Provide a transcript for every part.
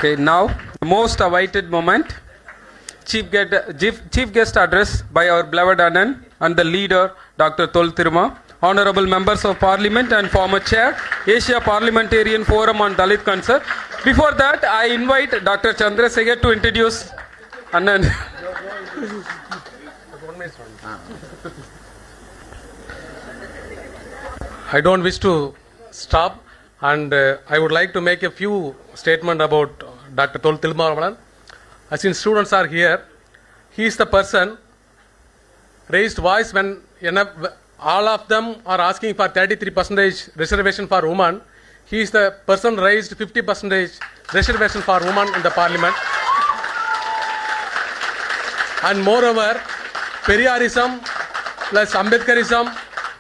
Okay, now the most awaited moment, chief guest address by our beloved Anand and the leader Dr. Tol Thiruma, honorable members of parliament and former chair, Asia Parliamentarian Forum on Dalit Concern. Before that, I invite Dr. Chandrasekhar to introduce Anand. I don't wish to stop, and I would like to make a few statements about Dr. Tol Thiruma. Since students are here, he is the person raised voice when all of them are asking for 33% reservation for women. He is the person raised 50% reservation for women in the parliament. And moreover, Periyarism plus Ambedkarism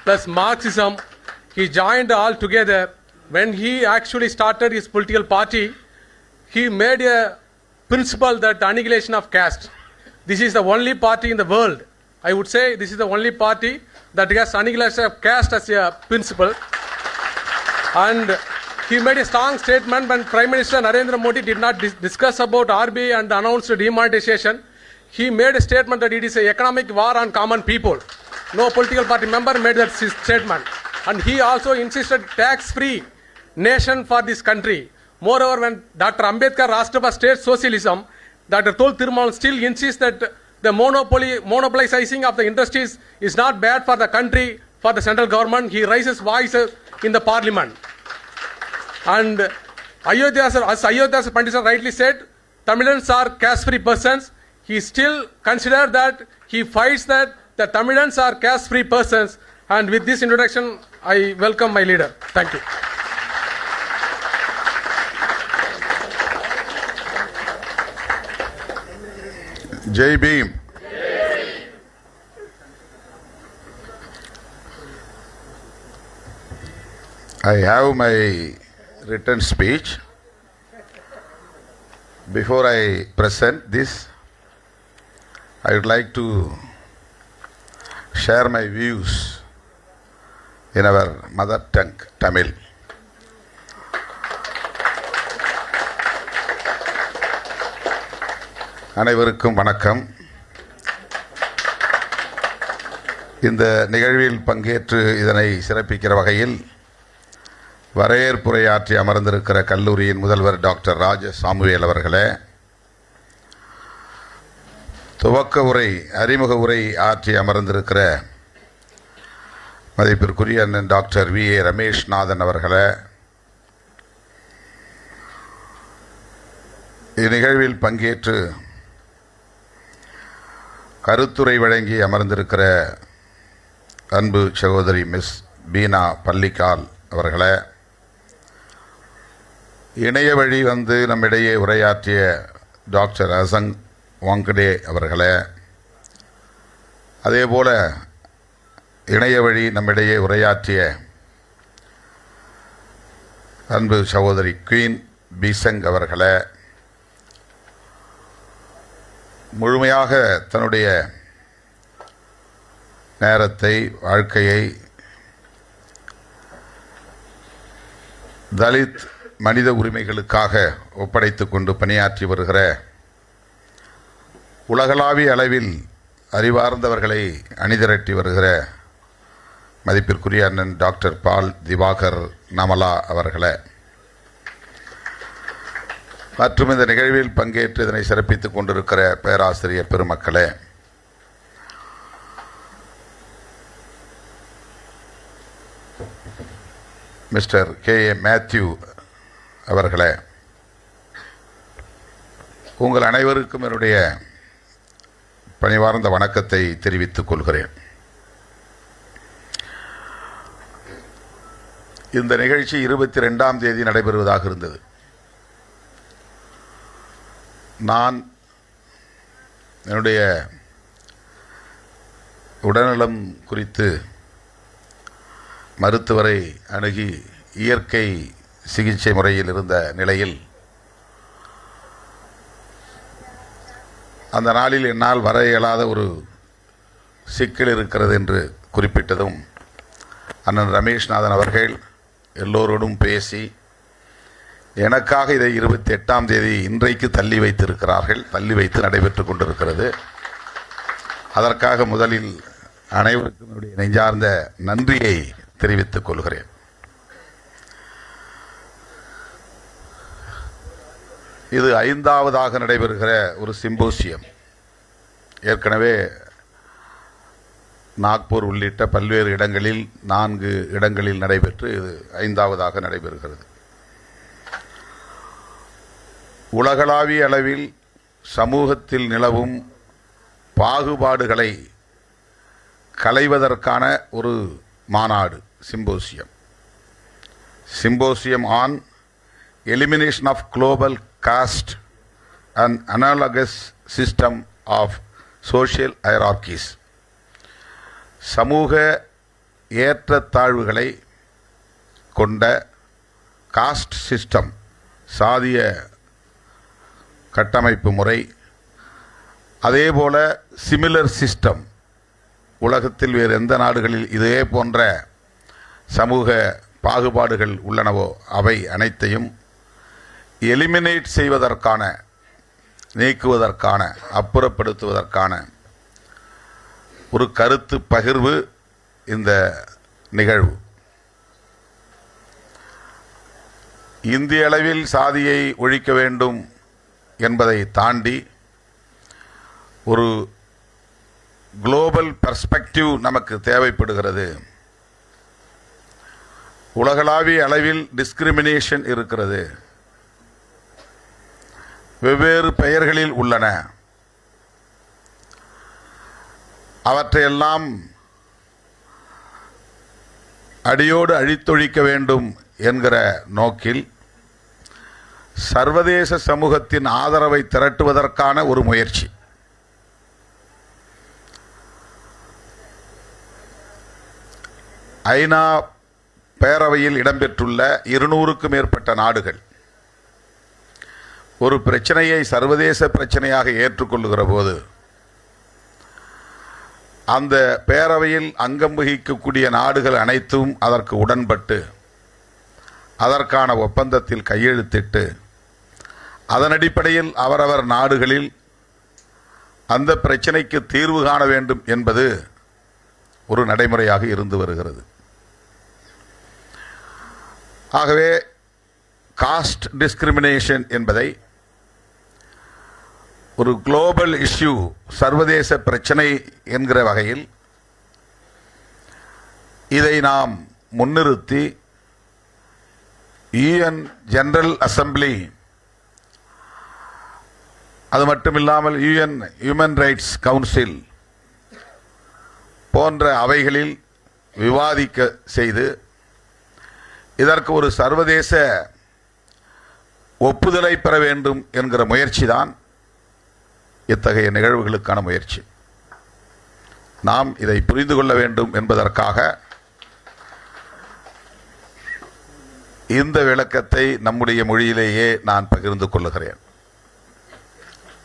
plus Marxism, he joined all together. When he actually started his political party, he made a principle that the annihilation of caste. This is the only party in the world, I would say this is the only party that has annihilation of caste as a principle. And he made a strong statement when Prime Minister Narendra Modi did not discuss about RBI and announced demonetization. He made a statement that it is an economic war on common people. No political party member made that statement. And he also insisted tax-free nation for this country. Moreover, when Dr. Ambedkar asked about state socialism, Dr. Tol Thiruma still insists that the monopolizing of the industries is not bad for the country, for the central government. He raises voices in the parliament. And Ayodhya Pandit rightly said, Tamilians are caste-free persons. He still considers that, he fights that the Tamilians are caste-free persons. And with this introduction, I welcome my leader. Thank you. Jai Bhim. I have my written speech. Before I present this, I would like to share my views in our mother tongue, Tamil. அனைவருக்கும் வணக்கம். இந்த நிகழ்வில் பங்கேற்று இதனை சிறப்பிக்கிற வகையில் வரவேற்புரையாற்றி அமர்ந்திருக்கிற கல்லூரியின் முதல்வர் டாக்டர் ராஜ சாமுவேல் அவர்களே, துவக்க உரை அறிமுக உரை ஆற்றி அமர்ந்திருக்கிற மதிப்பிற்குரிய அண்ணன் டாக்டர் வி.ஏ. ரமேஷ்நாதன் அவர்களே, இந்நிகழ்வில் பங்கேற்று கருத்துரை வழங்கி அமர்ந்திருக்கிற அன்பு சகோதரி மிஸ் பீனா பள்ளிக்கால் அவர்களே, இணைய வழி வந்து நம்மிடையே உரையாற்றிய டாக்டர் அசங் வாங்கடே அவர்களே, அதேபோல இணைய வழி நம்மிடையே உரையாற்றிய அன்பு சகோதரி குயின் பீசங் அவர்களே, முழுமையாக தன்னுடைய நேரத்தை, வாழ்க்கையை தலித் மனித உரிமைகளுக்காக ஒப்படைத்து கொண்டு பணியாற்றி வருகிற உலகளாவிய அளவில் அறிவார்ந்தவர்களை அணிதிரட்டி வருகிற மதிப்பிற்குரிய அண்ணன் டாக்டர் பால் திவாகர் நமலா அவர்களே, மற்றும் இந்த நிகழ்வில் பங்கேற்று இதனை சிறப்பித்துக் கொண்டிருக்கிற பேராசிரியர் பெருமக்களே, மிஸ்டர் K.A. மேத்யூ அவர்களே, உங்கள் அனைவருக்கும் என்னுடைய பணிவார்ந்த வணக்கத்தை தெரிவித்துக் கொள்கிறேன். இந்த நிகழ்ச்சி 22ஆம் தேதி நடைபெறுவதாக இருந்தது. நான் என்னுடைய உடல்நலம் குறித்து மருத்துவரை அணுகி இயற்கை சிகிச்சை முறையில் இருந்த நிலையில் அந்த நாளில் என்னால் வர இயலாத ஒரு சிக்கல் இருக்கிறது என்று குறிப்பிட்டதும் அண்ணன் ரமேஷ்நாதன் அவர்கள் எல்லோரோடும் பேசி எனக்காக இதை 28ஆம் தேதி இன்றைக்கு தள்ளி வைத்து நடைபெற்று கொண்டிருக்கிறது. அதற்காக முதலில் அனைவருக்கும் என்னுடைய நெஞ்சார்ந்த நன்றியை தெரிவித்துக் கொள்கிறேன். இது 5வதாக நடைபெறுகிற ஒரு சிம்போசியம். ஏற்கனவே நாக்பூர் உள்ளிட்ட பல்வேறு இடங்களில் 4 இடங்களில் நடைபெற்று இது 5வதாக நடைபெறுகிறது. உலகளாவிய அளவில் சமூகத்தில் நிலவும் பாகுபாடுகளை களைவதற்கான ஒரு மாநாடு symposium on elimination of global caste and analogous system of social hierarchies. சமூக ஏற்றத்தாழ்வுகளை கொண்ட காஸ்ட் சிஸ்டம், சாதிய கட்டமைப்பு முறை, அதேபோல சிமிலர் சிஸ்டம், உலகத்தில் வேறு எந்த நாடுகளில் இதே போன்ற சமூக பாகுபாடுகள் உள்ளனவோ அவை அனைத்தையும் எலிமினேட் செய்வதற்கான, நீக்குவதற்கான, அப்புறப்படுத்துவதற்கான ஒரு கருத்து பகிர்வு இந்த நிகழ்வு. இந்திய அளவில் சாதியை ஒழிக்க வேண்டும் என்பதை தாண்டி ஒரு குளோபல் பெர்ஸ்பெக்டிவ் நமக்கு தேவைப்படுகிறது. உலகளாவிய அளவில் டிஸ்கிரிமினேஷன் இருக்கிறது, வெவ்வேறு பெயர்களில் உள்ளன. அவற்றையெல்லாம் அடியோடு அழித்தொழிக்க வேண்டும் என்கிற நோக்கில் சர்வதேச சமூகத்தின் ஆதரவை திரட்டுவதற்கான ஒரு முயற்சி. ஐநா பேரவையில் இடம்பெற்றுள்ள 200க்கும் மேற்பட்ட நாடுகள் ஒரு பிரச்சனையை சர்வதேச பிரச்சனையாக ஏற்றுக்கொள்ளுகிற போது அந்த பேரவையில் அங்கம் வகிக்கக்கூடிய நாடுகள் அனைத்தும் அதற்கு உடன்பட்டு அதற்கான ஒப்பந்தத்தில் கையெழுத்திட்டு அதன் அடிப்படையில் அவரவர் நாடுகளில் அந்த பிரச்சனைக்கு தீர்வு காண வேண்டும் என்பது ஒரு நடைமுறையாக இருந்து வருகிறது. ஆகவே காஸ்ட் டிஸ்கிரிமினேஷன் என்பதை ஒரு குளோபல் இஷ்யூ, சர்வதேச பிரச்சனை என்கிற வகையில் இதை நாம் முன்னிறுத்தி UN ஜெனரல் அசம்பிளி, அது மட்டுமில்லாமல் UN ஹியூமன் ரைட்ஸ் கவுன்சில் போன்ற அவைகளில் விவாதிக்க செய்து இதற்கு ஒரு சர்வதேச ஒப்புதலை பெற வேண்டும் என்கிற முயற்சி தான் இத்தகைய நிகழ்வுகளுக்கான முயற்சி. நாம் இதை புரிந்து கொள்ள வேண்டும் என்பதற்காக இந்த விளக்கத்தை நம்முடைய மொழியிலேயே நான் பகிர்ந்து கொள்ளுகிறேன்.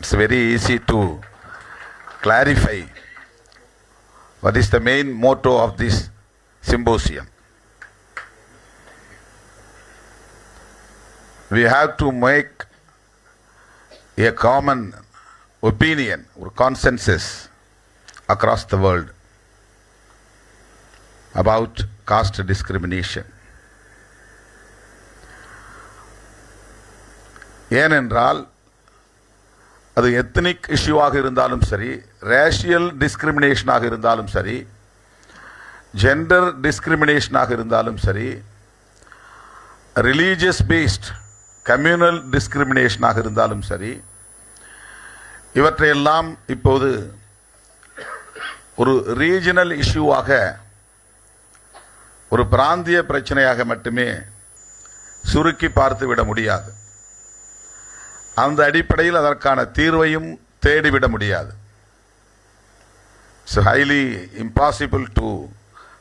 It's very easy to clarify what is the main motto of this symposium. We have to make a common opinion or consensus across the world about caste discrimination. ஏனென்றால் அது எத்னிக் இஷ்யூவாக இருந்தாலும் சரி, ரேஷியல் டிஸ்கிரிமினேஷனாக இருந்தாலும் சரி, ஜெண்டர் டிஸ்கிரிமினேஷனாக இருந்தாலும் சரி, religious paste communal டிஸ்கிரிமினேஷனாக இருந்தாலும் சரி, இவற்றையெல்லாம் இப்போது ஒரு ரீஜனல் இஷ்யூவாக, ஒரு பிராந்திய பிரச்சனையாக மட்டுமே சுருக்கி பார்த்துவிட முடியாது. அந்த அடிப்படையில் அதற்கான தீர்வையும் தேடிவிட முடியாது. It's highly impossible to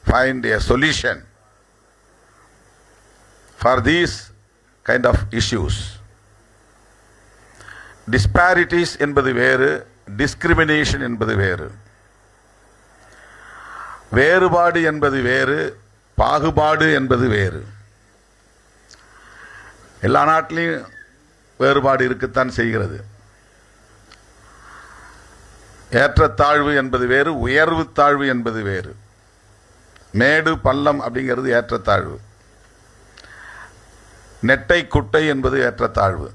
find a solution for these kind of issues. Disparities என்பது வேறு, discrimination என்பது வேறு. வேறுபாடு என்பது வேறு, பாகுபாடு என்பது வேறு. எல்லா நாட்டிலையும் வேறுபாடு இருக்கத்தான் செய்கிறது. ஏற்றத்தாழ்வு என்பது வேறு, உயர்வு தாழ்வு என்பது வேறு. மேடு பள்ளம் அப்படிங்கிறது ஏற்றத்தாழ்வு, நெட்டை குட்டை என்பது ஏற்றத்தாழ்வு.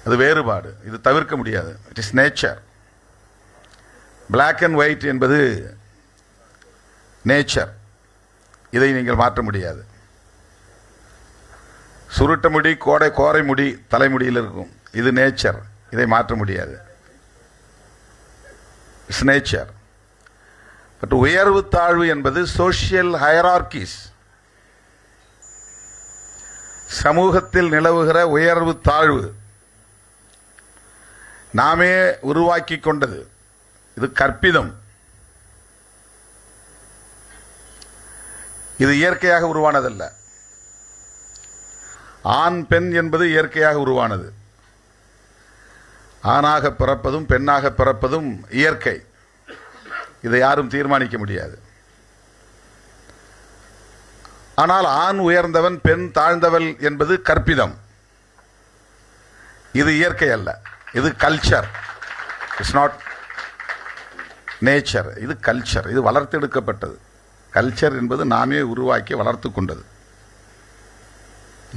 அது வேறுபாடு, இது தவிர்க்க முடியாது. It is nature. Black and white என்பது நேச்சர், இதை நீங்கள் மாற்ற முடியாது. சுருட்ட முடி கோரை முடி தலைமுடியில் இருக்கும், இது நேச்சர், இதை மாற்ற முடியாது. It's nature. பட் உயர்வு தாழ்வு என்பது சோஷியல் ஹைரார்கிஸ், சமூகத்தில் நிலவுகிற உயர்வு தாழ்வு நாமே உருவாக்கி கொண்டது. இது கற்பிதம், இது இயற்கையாக உருவானதல்ல. ஆண் பெண் என்பது இயற்கையாக உருவானது. ஆணாக பிறப்பதும் பெண்ணாக பிறப்பதும் இயற்கை, இதை யாரும் தீர்மானிக்க முடியாது. ஆனால் ஆண் உயர்ந்தவன் பெண் தாழ்ந்தவள் என்பது கற்பிதம், இது இயற்கை அல்ல, இது கல்ச்சர். இட்ஸ் நாட் நேச்சர், இது கல்ச்சர், இது வளர்த்தெடுக்கப்பட்டது. கல்ச்சர் என்பது நாமே உருவாக்கி வளர்த்து கொண்டது,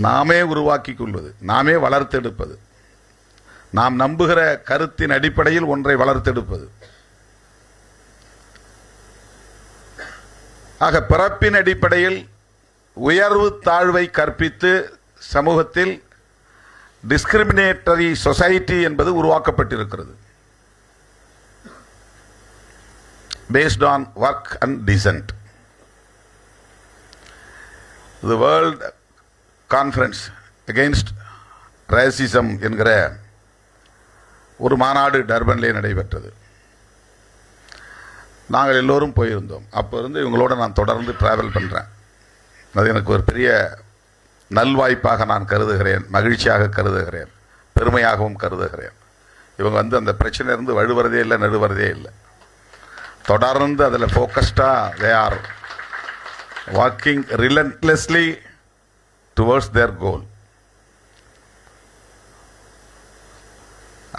நாமே உருவாக்கி கொள்வது, நாமே வளர்த்தெடுப்பது, நாம் நம்புகிற கருத்தின் அடிப்படையில் ஒன்றை வளர்த்தெடுப்பது. ஆக பிறப்பின் அடிப்படையில் உயர்வு தாழ்வை கற்பித்து சமூகத்தில் டிஸ்கிரிமினேட்டரி சொசைட்டி என்பது உருவாக்கப்பட்டிருக்கிறது. based on work and dissent. The World Conference Against Racism என்கிற ஒரு மாநாடு டர்பனிலே நடைபெற்றது. நாங்கள் எல்லோரும் போயிருந்தோம். அப்போ இருந்து இவங்களோட நான் தொடர்ந்து டிராவல் பண்ணுறேன். அது எனக்கு ஒரு பெரிய நல்வாய்ப்பாக நான் கருதுகிறேன், மகிழ்ச்சியாக கருதுகிறேன், பெருமையாகவும் கருதுகிறேன். இவங்க அந்த பிரச்சனையிலிருந்து வழுவுறதே இல்லை, நடுவறதே இல்லை. தொடர்ந்து அதில் ஃபோக்கஸ்டாக they are walking relentlessly towards their goal.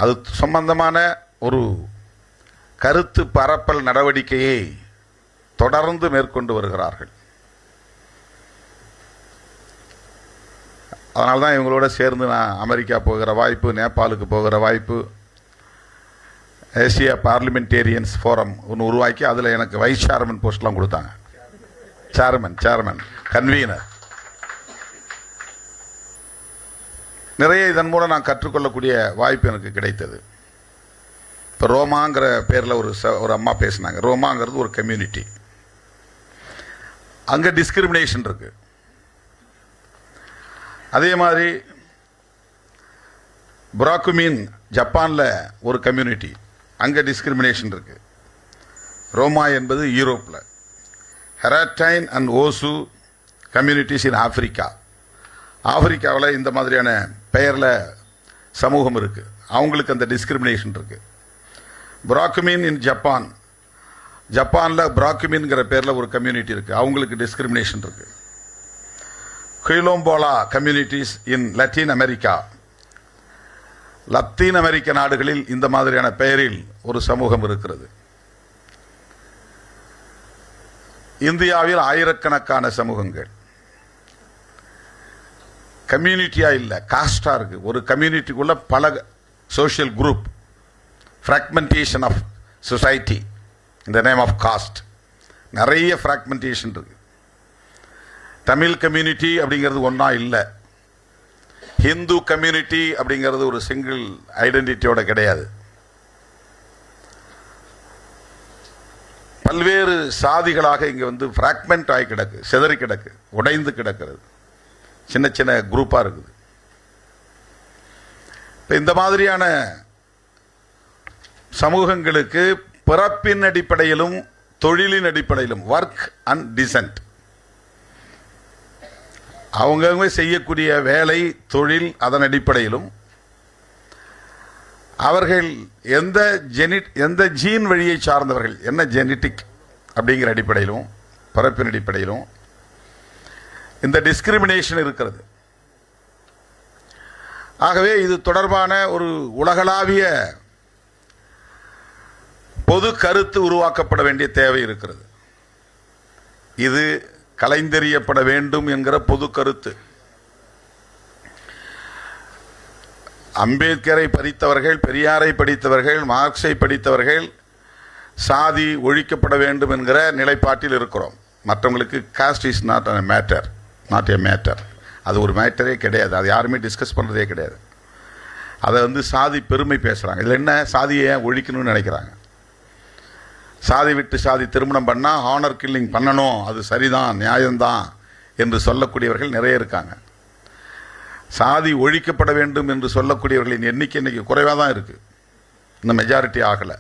அது சம்பந்தமான ஒரு கருத்து பரப்பல் நடவடிக்கையை தொடர்ந்து மேற்கொண்டு வருகிறார்கள். அதனால தான் இவங்களோட சேர்ந்து நான் அமெரிக்கா போகிற வாய்ப்பு, நேபாளுக்கு போகிற வாய்ப்பு, ஏசியா பார்லிமெண்டேரியன்ஸ் ஃபோரம் ஒன்று உருவாக்கி அதில் எனக்கு வைஸ் சேர்மன் போஸ்ட்லாம் கொடுத்தாங்க. Chairman convener. நிறைய இதன் மூலம் நான் கற்றுக்கொள்ளக்கூடிய வாய்ப்பு எனக்கு கிடைத்தது. இப்போ ரோமாங்கிற பேரில் ஒரு அம்மா பேசினாங்க. ரோமாங்கிறது ஒரு கம்யூனிட்டி, அங்கே டிஸ்கிரிமினேஷன் இருக்கு. அதே மாதிரி புராக்குமின் ஜப்பானில் ஒரு கம்யூனிட்டி, அங்கே டிஸ்கிரிமினேஷன் இருக்கு. ரோமா என்பது யூரோப்பில், Haratin and Osu communities in Africa. ஆப்பிரிக்காவில் இந்த மாதிரியான பெயரில் சமூகம் இருக்கு, அவங்களுக்கு அந்த டிஸ்கிரிமினேஷன் இருக்கு. புராக்குமின் இன் ஜப்பான், ஜப்பானில் புராக்குமின்கிற பேரில் ஒரு கம்யூனிட்டி இருக்கு, அவங்களுக்கு டிஸ்கிரிமினேஷன் இருக்கு. Quilombola communities in Latin America, Latin அமெரிக்க நாடுகளில் இந்த மாதிரியான பெயரில் ஒரு சமூகம் இருக்கிறது. இந்தியாவில் ஆயிரக்கணக்கான சமூகங்கள் கம்யூனிட்டியா இல்லை, காஸ்டா இருக்கு. ஒரு கம்யூனிட்டிக்குள்ள பல social group, fragmentation of society in the name of caste, நிறைய ஃப்ராக்மெண்டேஷன் இருக்கு. தமிழ் கம்யூனிட்டி அப்படிங்கிறது ஒன்றா இல்லை, ஹிந்து கம்யூனிட்டி அப்படிங்கிறது ஒரு சிங்கிள் ஐடென்டிட்டியோட கிடையாது. பல்வேறு சாதிகளாக இங்கே ஃப்ராக்மெண்ட் ஆகி கிடக்கு, சிதறி கிடக்கு, உடைந்து கிடக்கிறது, சின்ன சின்ன குரூப்பாக இருக்குது. இப்போ இந்த மாதிரியான சமூகங்களுக்கு பிறப்பின் அடிப்படையிலும் தொழிலின் அடிப்படையிலும் ஒர்க் அண்ட் டிசென்ட், அவங்க செய்யக்கூடிய வேலை தொழில் அதன் அடிப்படையிலும், அவர்கள் எந்த ஜீன் வழியை சார்ந்தவர்கள், என்ன ஜெனட்டிக் அப்படிங்கிற அடிப்படையிலும், பிறப்பின் அடிப்படையிலும் இந்த டிஸ்கிரிமினேஷன் இருக்கிறது. ஆகவே இது தொடர்பான ஒரு உலகளாவிய பொது கருத்து உருவாக்கப்பட வேண்டிய தேவை இருக்கிறது. இது கலைந்தெறியப்பட வேண்டும் என்கிற பொது கருத்து. அம்பேத்கரை படித்தவர்கள், பெரியாரை படித்தவர்கள், மார்க்ஸை படித்தவர்கள் சாதி ஒழிக்கப்பட வேண்டும் என்கிற நிலைப்பாட்டில் இருக்கிறோம். மற்றவங்களுக்கு cost is not a matter, not a matter. அது ஒரு மேட்டரே கிடையாது. அது யாருமே டிஸ்கஸ் பண்ணுறதே கிடையாது. அதை சாதி பெருமை பேசுகிறாங்க. இதில் என்ன, சாதியை ஏன் ஒழிக்கணும்னு நினைக்கிறாங்க. சாதி விட்டு சாதி திருமணம் பண்ணால் ஹானர் கில்லிங் பண்ணணும், அது சரிதான், நியாயம்தான் என்று சொல்லக்கூடியவர்கள் நிறைய இருக்காங்க. சாதி ஒழிக்கப்பட வேண்டும் என்று சொல்லக்கூடியவர்களின் எண்ணிக்கை இன்னைக்கு குறைவாக தான் இருக்குது, இன்னும் மெஜாரிட்டி ஆகலை.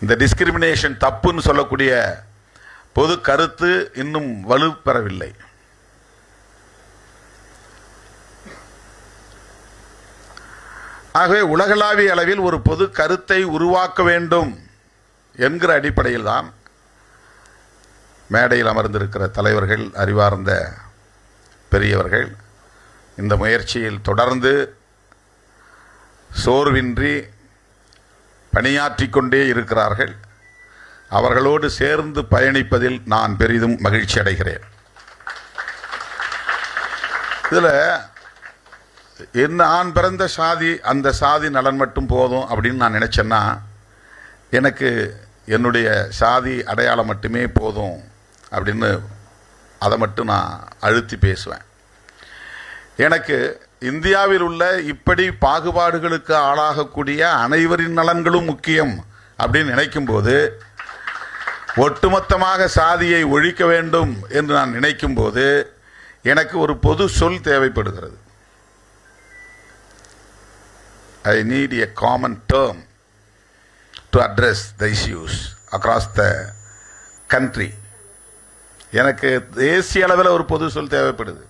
இந்த டிஸ்கிரிமினேஷன் தப்புன்னு சொல்லக்கூடிய பொது கருத்து இன்னும் வலுப்பெறவில்லை. ஆகவே உலகளாவிய அளவில் ஒரு பொது கருத்தை உருவாக்க வேண்டும் என்கிற அடிப்படையில் தான் மேடையில் அமர்ந்திருக்கிற தலைவர்கள், அறிவார்ந்த பெரியவர்கள் இந்த முயற்சியில் தொடர்ந்து சோர்வின்றி பணியாற்றிக் கொண்டே இருக்கிறார்கள். அவர்களோடு சேர்ந்து பயணிப்பதில் நான் பெரிதும் மகிழ்ச்சி அடைகிறேன். இதில் என்ன, ஆண் பிறந்த சாதி, அந்த சாதி நலன் மட்டும் போதும் அப்படின்னு நான் நினைச்சேன்னா, எனக்கு என்னுடைய சாதி அடையாளம் மட்டுமே போதும் அப்படின்னு அதை மட்டும் நான் அழுத்தி பேசுவேன். எனக்கு இந்தியாவில் உள்ள இப்படி பாகுபாடுகளுக்கு ஆளாகக்கூடிய அனைவரின் நலன்களும் முக்கியம் அப்படின்னு நினைக்கும்போது, ஒட்டுமொத்தமாக சாதியை ஒழிக்க வேண்டும் என்று நான் நினைக்கும்போது எனக்கு ஒரு பொது சொல் தேவைப்படுகிறது. I need a common term to address the issues across the country. எனக்கு தேசிய அளவில் ஒரு பொது சொல் தேவைப்படுது.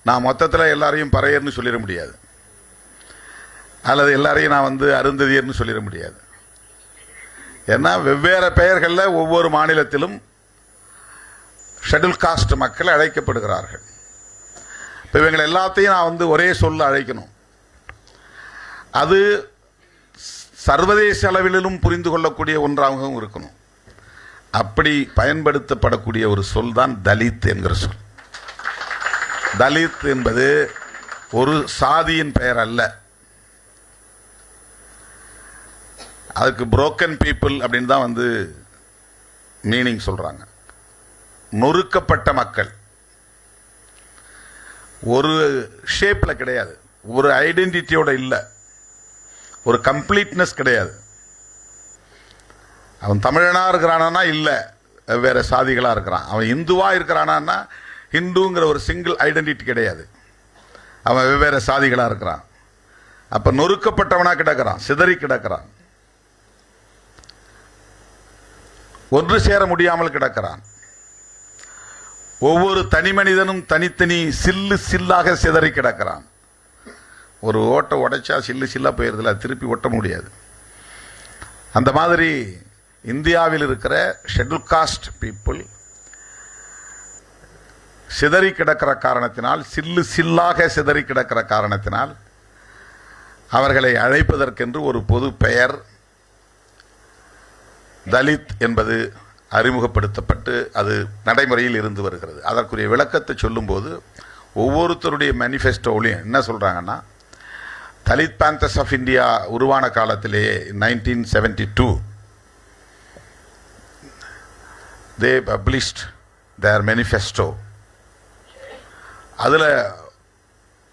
நான் மொத்தத்தில் எல்லாரையும் பறையர்னு சொல்லிட முடியாது, அல்லது எல்லாரையும் நான் அருந்ததியர்னு சொல்லிட முடியாது. ஏன்னா வெவ்வேறு பெயர்களில் ஒவ்வொரு மாநிலத்திலும் ஷெட்யூல் காஸ்ட் மக்கள் அழைக்கப்படுகிறார்கள். இப்போ இவங்களை எல்லாத்தையும் நான் ஒரே சொல்ல அழைக்கணும். அது சர்வதேச அளவிலும் புரிந்து கொள்ளக்கூடிய ஒன்றாகவும் இருக்கணும். அப்படி பயன்படுத்தப்படக்கூடிய ஒரு சொல் தான் தலித் என்கிற சொல். தலித் என்பது ஒரு சாதியின் பெயர் அல்ல. அதுக்கு புரோக்கன் பீப்புள் அப்படின்னு தான் மீனிங் சொல்றாங்க. நொறுக்கப்பட்ட மக்கள். ஒரு ஷேப்ல கிடையாது, ஒரு ஐடென்டிட்டியோட இல்லை, ஒரு கம்ப்ளீட்னஸ் கிடையாது. அவன் தமிழனா இருக்கிறானா இல்லை, வேற சாதிகளா இருக்கிறான். அவன் இந்துவா இருக்கிறானா ஹிந்துங்கிற ஒரு சிங்கிள் ஐடென்டிட்டி கிடையாது. அவன் வெவ்வேறு சாதிகளா இருக்கிறான். அப்ப நொறுக்கப்பட்டவனா கிடக்கிறான், சிதறி கிடக்கிறான், ஒன்று சேர முடியாமல் கிடக்கிறான். ஒவ்வொரு தனி மனிதனும் தனித்தனி சில்லு சில்லாக சிதறி கிடக்கிறான். ஒரு ஓட்டை உடைச்சா சில்லு சில்லா போயிருதுல, திருப்பி ஒட்ட முடியாது. அந்த மாதிரி இந்தியாவில் இருக்கிற ஷெட்யூல் காஸ்ட் பீப்புள் சிதறி கிடக்கிற காரணத்தினால், சில்லு சில்லாக சிதறி கிடக்கிற காரணத்தினால் அவர்களை அழைப்பதற்கென்று ஒரு பொது பெயர் தலித் என்பது அறிமுகப்படுத்தப்பட்டு அது நடைமுறையில் இருந்து வருகிறது. அதற்குரிய விளக்கத்தை சொல்லும்போது ஒவ்வொருத்தருடைய மேனிஃபெஸ்டோவிலையும் என்ன சொல்றாங்கன்னா, தலித் பேந்தர்ஸ் ஆஃப் இந்தியா உருவான காலத்திலேயே 1972 they published their manifesto. அதில்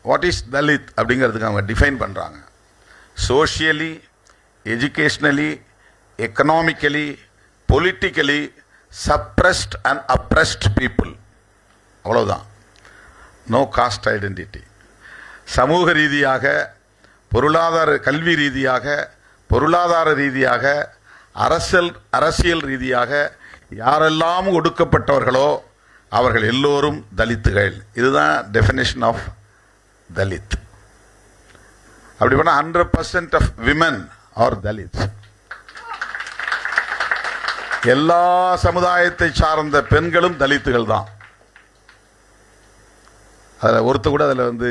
வாட் இஸ் தலித் அப்படிங்கிறதுக்கு அவங்க டிஃபைன் பண்ணுறாங்க. Socially, educationally, economically, politically suppressed and oppressed people. அவ்வளவுதான். No caste identity. சமூக ரீதியாக, பொருளாதார கல்வி ரீதியாக, பொருளாதார ரீதியாக, அரசியல் ரீதியாக யாரெல்லாம் ஒடுக்கப்பட்டவர்களோ அவர்கள் எல்லோரும் தலித்துகள். இதுதான் டெஃபினேஷன் ஆஃப் தலித். அப்படி பண்ணா 100% ஆஃப் விமன் ஆர் தலித். எல்லா சமுதாயத்தை சார்ந்த பெண்களும் தலித்துகள் தான். அதில் ஒருத்த கூட அதில் வந்து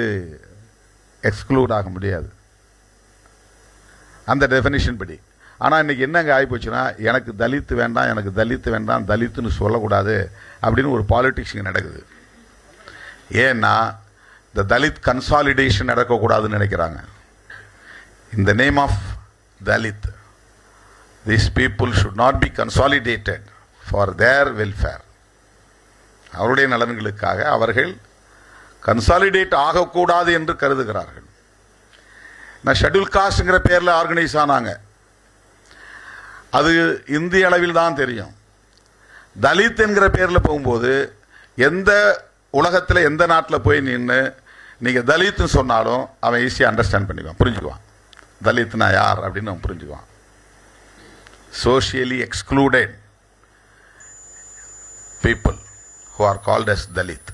எக்ஸ்க்ளூட் ஆக முடியாது அந்த டெஃபினிஷன் படி. ஆனால் இன்றைக்கி என்னங்க ஆகிப்போச்சுன்னா, எனக்கு தலித்து வேண்டாம், எனக்கு தலித்து வேண்டாம், தலித்துன்னு சொல்லக்கூடாது அப்படின்னு ஒரு பாலிட்டிக்ஸ் இங்கே நடக்குது. ஏன்னா இந்த தலித் கன்சாலிடேஷன் நடக்கக்கூடாதுன்னு நினைக்கிறாங்க. இந்த name of Dalit, these people should not be consolidated for their welfare. அவருடைய நலன்களுக்காக அவர்கள் கன்சாலிடேட் ஆகக்கூடாது என்று கருதுகிறார்கள். நான் ஷெட்யூல் காஸ்ட்ங்கிற பேரில் ஆர்கனைஸ் ஆனாங்க, அது இந்திய அளவில் தான் தெரியும். தலித் என்கிற பேரில் போகும்போது எந்த உலகத்தில் எந்த நாட்டில் போய் நின்று நீங்கள் தலித்துன்னு சொன்னாலும் அவன் ஈஸியாக அண்டர்ஸ்டாண்ட் பண்ணிக்குவான், புரிஞ்சுக்குவான். தலித்னா யார் அப்படின்னு அவன் புரிஞ்சுக்குவான். Socially excluded people who are called as Dalit.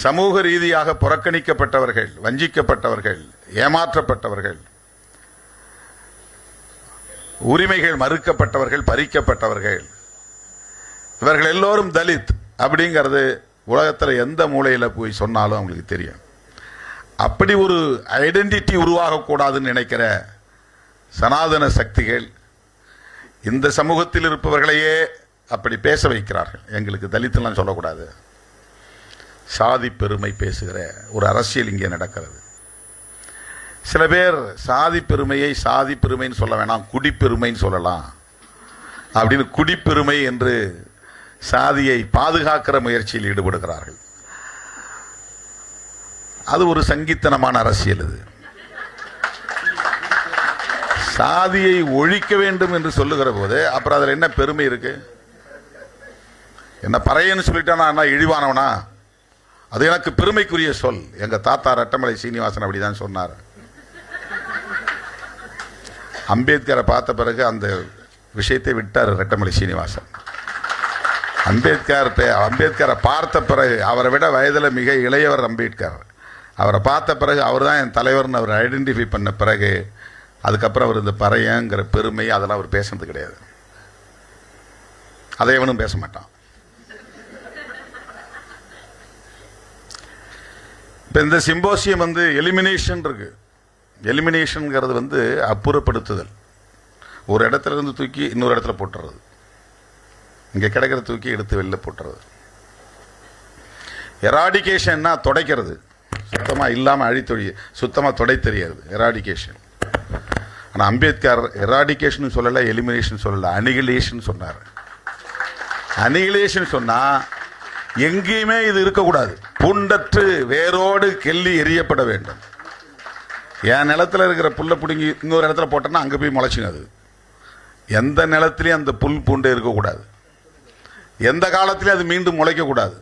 சமூக ரீதியாக புறக்கணிக்கப்பட்டவர்கள், வஞ்சிக்கப்பட்டவர்கள், ஏமாற்றப்பட்டவர்கள், உரிமைகள் மறுக்கப்பட்டவர்கள், பறிக்கப்பட்டவர்கள், இவர்கள் எல்லோரும் தலித் அப்படிங்கிறது உலகத்தில் எந்த மூலையில் போய் சொன்னாலும் அவங்களுக்கு தெரியும். அப்படி ஒரு ஐடென்டிட்டி உருவாகக்கூடாதுன்னு நினைக்கிற சனாதன சக்திகள் இந்த சமூகத்தில் இருப்பவர்களையே அப்படி பேச வைக்கிறார்கள். எங்களுக்கு தலித்துலாம் சொல்லக்கூடாது, சாதி பெருமை பேசுகிற ஒரு அரசியல் இங்கே நடக்கிறது. சில பேர் சாதி பெருமையை சாதி பெருமைன்னு சொல்ல வேணாம், குடிப்பெருமைன்னு சொல்லலாம் அப்படின்னு குடிப்பெருமை என்று சாதியை பாதுகாக்கிற முயற்சியில் ஈடுபடுகிறார்கள். அது ஒரு சங்கித்தனமான அரசியல். இது சாதியை ஒழிக்க வேண்டும் என்று சொல்லுகிற போது அப்புறம் அதில் என்ன பெருமை இருக்கு? என்ன பறையன்னு சொல்லிட்டானா நான் இழிவானவனா? அது எனக்கு பெருமைக்குரிய சொல். எங்க தாத்தா ரெட்டமலை சீனிவாசன் அப்படிதான் சொன்னார். அம்பேத்கரை பார்த்த பிறகு அந்த விஷயத்தை விட்டார் ரெட்டமலை சீனிவாசன். அம்பேத்கரை பார்த்த பிறகு, அவரை விட வயதில் மிக இளையவர் அம்பேத்கர், அவரை பார்த்த பிறகு அவர் தான் என் தலைவர்னு அவர் ஐடென்டிஃபை பண்ண பிறகு அதுக்கப்புறம் அவர் இந்த பறையங்கிற பெருமை அதெல்லாம் அவர் பேசுறது கிடையாது. அதை எவனும் பேச மாட்டான். இப்போ இந்த சிம்போசியம் வந்து எலிமினேஷன் இருக்கு. எலிமினேஷன்ங்கிறது வந்து அப்புறப்படுத்துதல். ஒரு இடத்துல இருந்து தூக்கி இன்னொரு இடத்துல போட்டுறது, இங்கே கிடைக்கிற தூக்கி எடுத்து வெளில போட்டுறது. எராடிகேஷன்னா துடைக்கிறது, சுத்தமாக இல்லாமல் அழித்தொழி, சுத்தமாக தொடை தெரியாது எராடிகேஷன். ஆனால் அம்பேத்கர் எராடிகேஷன் சொல்லலை, எலிமினேஷன் சொல்லலை, அனிகிலேஷன் சொன்னார். அனிகிலேஷன் சொன்னால் எங்கேயுமே இது இருக்கக்கூடாது, புண்டற்று வேரோடு கெல்லி எரியப்பட வேண்டும். என் நிலத்தில் இருக்கிற புல்லை பிடுங்கி இன்னொரு இடத்துல போட்டோன்னா அங்கே போய் முளைச்சுங்க. அது எந்த நிலத்திலையும் அந்த புல் பூண்டே இருக்கக்கூடாது, எந்த காலத்திலையும் அது மீண்டும் முளைக்கக்கூடாது,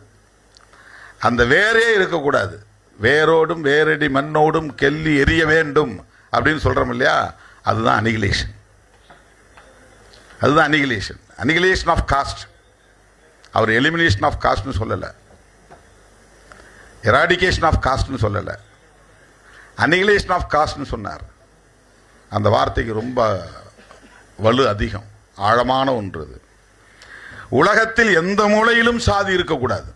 அந்த வேரே இருக்கக்கூடாது. வேரோடும் வேரடி மண்ணோடும் கெல்லி எரிய வேண்டும் அப்படின்னு சொல்கிறோம் இல்லையா, அதுதான் அனிகிலேஷன். அதுதான் அனிகிலேஷன். Annihilation of caste. அவர் எலிமினேஷன் ஆஃப் காஸ்ட்னு சொல்லலை, எராடிகேஷன் ஆஃப் காஸ்ட்னு சொல்லலை, அனிகிலேஷன் ஆஃப் காஸ்ட்னு சொன்னார். அந்த வார்த்தைக்கு ரொம்ப வலு அதிகம், ஆழமான ஒன்று. அது உலகத்தில் எந்த மூலையிலும் சாதி இருக்கக்கூடாது.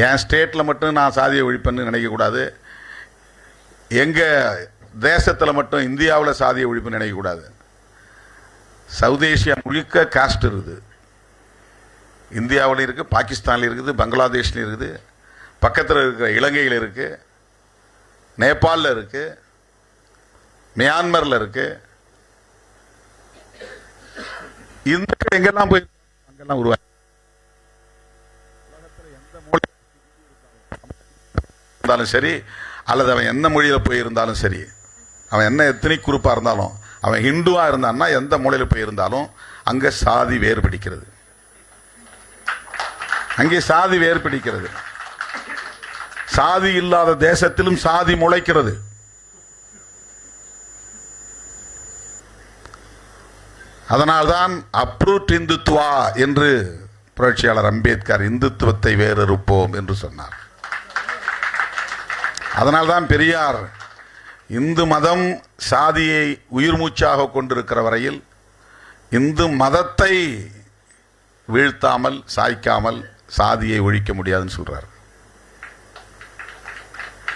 என் ஸ்டேட்டில் மட்டும் நான் சாதியை ஒழிப்பேன்னு நினைக்கக்கூடாது, எங்கள் தேசத்தில் மட்டும் இந்தியாவில் சாதியை ஒழிப்புன்னு நினைக்கக்கூடாது. சவுத் ஏஷியா முழுக்க காஸ்ட் இருக்குது. இந்தியாவில் இருக்குது, பாகிஸ்தானில் இருக்குது, பங்களாதேஷில் இருக்குது, பக்கத்தில் இருக்கிற இலங்கையில் இருக்குது, நேபாளில் இருக்குது, மியான்மரில் இருக்குது. இந்துக்கள் எங்கெல்லாம் போய் அங்கெல்லாம் உருவாங்க. இருந்தாலும் சரி, அல்லது அவன் எந்த மொழியில் போயிருந்தாலும் சரி, அவன் என்ன எத்தனை குரூப்பாக இருந்தாலும், அவன் ஹிந்துவாக இருந்தான்னா எந்த மூலையில் போயிருந்தாலும் அங்கே சாதி வேறுபிடிக்கிறது. அங்கே சாதி வேறுபிடிக்கிறது. சாதி இல்லாத தேசத்திலும் சாதி முளைக்கிறது. அதனால்தான் அப்ரூட் இந்துத்துவா என்று புரட்சியாளர் அம்பேத்கர் இந்துத்துவத்தை வேறறுப்போம் என்று சொன்னார். அதனால்தான் பெரியார் இந்து மதம் சாதியை உயிர் மூச்சாக கொண்டிருக்கிற வரையில் இந்து மதத்தை வீழ்த்தாமல், சாய்க்காமல் சாதியை ஒழிக்க முடியாதுன்னு சொல்றாரு.